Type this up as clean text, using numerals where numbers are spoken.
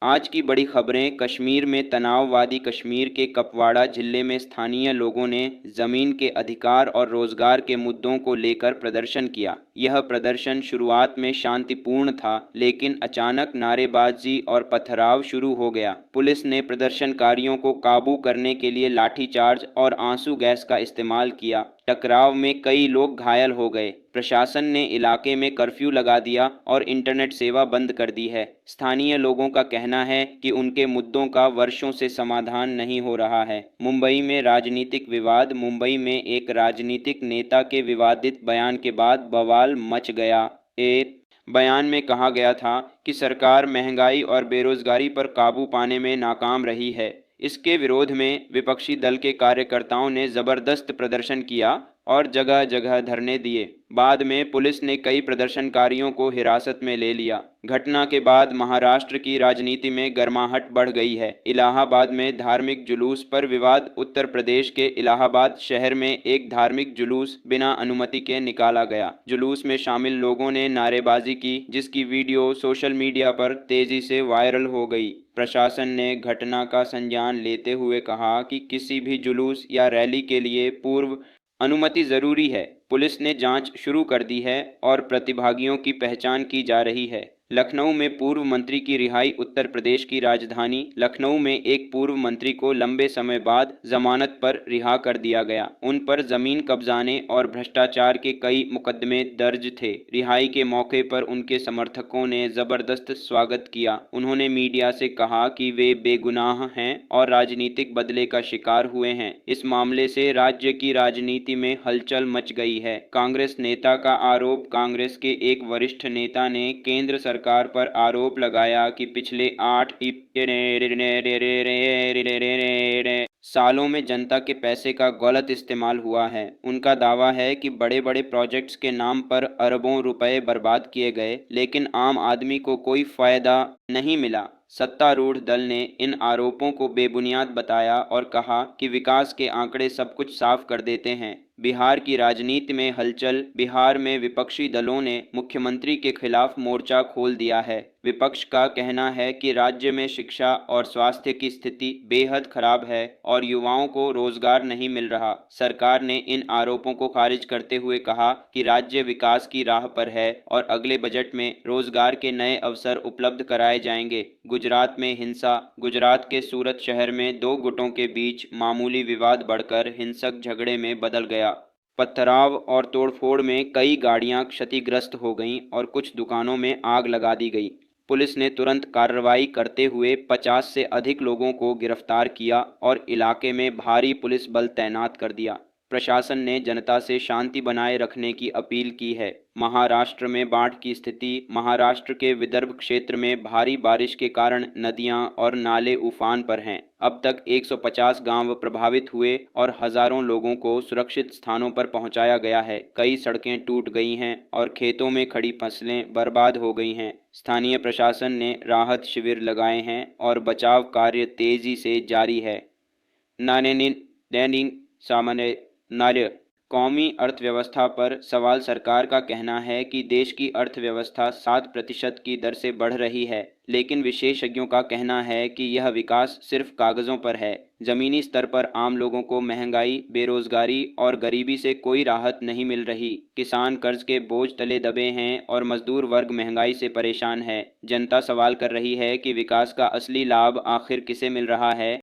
आज की बड़ी खबरें। कश्मीर में तनाववादी। कश्मीर के कपवाड़ा जिले में स्थानीय लोगों ने जमीन के अधिकार और रोजगार के मुद्दों को लेकर प्रदर्शन किया। यह प्रदर्शन शुरुआत में शांतिपूर्ण था, लेकिन अचानक नारेबाजी और पथराव शुरू हो गया। पुलिस ने प्रदर्शनकारियों को काबू करने के लिए लाठीचार्ज और आंसू गैस का इस्तेमाल किया। टकराव में कई लोग घायल हो गए। प्रशासन ने इलाके में कर्फ्यू लगा दिया और इंटरनेट सेवा बंद कर दी है। स्थानीय लोगों का कहना है कि उनके मुद्दों का वर्षों से समाधान नहीं हो रहा है। मुंबई में राजनीतिक विवाद। मुंबई में एक राजनीतिक नेता के विवादित बयान के बाद बवाल मच गया। एक बयान में कहा गया था कि सरकार महंगाई और बेरोजगारी पर काबू पाने में नाकाम रही है। इसके विरोध में विपक्षी दल के कार्यकर्ताओं ने जबरदस्त प्रदर्शन किया और जगह जगह धरने दिए। बाद में पुलिस ने कई प्रदर्शनकारियों को हिरासत में ले लिया। घटना के बाद महाराष्ट्र की राजनीति में गर्माहट बढ़ गई है। इलाहाबाद में धार्मिक जुलूस पर विवाद। उत्तर प्रदेश के इलाहाबाद शहर में एक धार्मिक जुलूस बिना अनुमति के निकाला गया। जुलूस में शामिल लोगों ने नारेबाजी की, जिसकी वीडियो सोशल मीडिया पर तेजी से वायरल हो गई। प्रशासन ने घटना का संज्ञान लेते हुए कहा कि किसी भी जुलूस या रैली के लिए पूर्व अनुमति जरूरी है। पुलिस ने जांच शुरू कर दी है और प्रतिभागियों की पहचान की जा रही है। लखनऊ में पूर्व मंत्री की रिहाई। उत्तर प्रदेश की राजधानी लखनऊ में एक पूर्व मंत्री को लंबे समय बाद जमानत पर रिहा कर दिया गया। उन पर जमीन कब्जाने और भ्रष्टाचार के कई मुकदमे दर्ज थे। रिहाई के मौके पर उनके समर्थकों ने जबरदस्त स्वागत किया। उन्होंने मीडिया से कहा कि वे बेगुनाह हैं और राजनीतिक बदले का शिकार हुए हैं। इस मामले से राज्य की राजनीति में हलचल मच गई है। कांग्रेस नेता का आरोप। कांग्रेस के एक वरिष्ठ नेता ने केंद्र सरकार पर आरोप लगाया कि पिछले 8 सालों में जनता के पैसे का गलत इस्तेमाल हुआ है। उनका दावा है कि बड़े बड़े प्रोजेक्ट्स के नाम पर अरबों रुपए बर्बाद किए गए, लेकिन आम आदमी को कोई फायदा नहीं मिला। सत्तारूढ़ दल ने इन आरोपों को बेबुनियाद बताया और कहा कि विकास के आंकड़े सब कुछ साफ कर देते हैं। बिहार की राजनीति में हलचल। बिहार में विपक्षी दलों ने मुख्यमंत्री के खिलाफ मोर्चा खोल दिया है। विपक्ष का कहना है कि राज्य में शिक्षा और स्वास्थ्य की स्थिति बेहद खराब है और युवाओं को रोजगार नहीं मिल रहा। सरकार ने इन आरोपों को खारिज करते हुए कहा कि राज्य विकास की राह पर है और अगले बजट में रोजगार के नए अवसर उपलब्ध कराए जाएंगे। गुजरात में हिंसा। गुजरात के सूरत शहर में दो गुटों के बीच मामूली विवाद बढ़कर हिंसक झगड़े में बदल गया। पथराव और तोड़फोड़ में कई गाड़ियां क्षतिग्रस्त हो गईं और कुछ दुकानों में आग लगा दी गई। पुलिस ने तुरंत कार्रवाई करते हुए 50 से अधिक लोगों को गिरफ्तार किया और इलाके में भारी पुलिस बल तैनात कर दिया। प्रशासन ने जनता से शांति बनाए रखने की अपील की है। महाराष्ट्र में बाढ़ की स्थिति। महाराष्ट्र के विदर्भ क्षेत्र में भारी बारिश के कारण नदियां और नाले उफान पर हैं। अब तक 150 गांव प्रभावित हुए और हजारों लोगों को सुरक्षित स्थानों पर पहुंचाया गया है। कई सड़कें टूट गई हैं और खेतों में खड़ी फसलें बर्बाद हो गई हैं। स्थानीय प्रशासन ने राहत शिविर लगाए हैं और बचाव कार्य तेजी से जारी है। दैनिक सामान्य नार्य कौमी अर्थव्यवस्था पर सवाल। सरकार का कहना है कि देश की अर्थव्यवस्था 7% की दर से बढ़ रही है, लेकिन विशेषज्ञों का कहना है कि यह विकास सिर्फ कागजों पर है। जमीनी स्तर पर आम लोगों को महंगाई, बेरोजगारी और गरीबी से कोई राहत नहीं मिल रही। किसान कर्ज के बोझ तले दबे हैं और मजदूर वर्ग महंगाई से परेशान है। जनता सवाल कर रही है कि विकास का असली लाभ आखिर किसे मिल रहा है।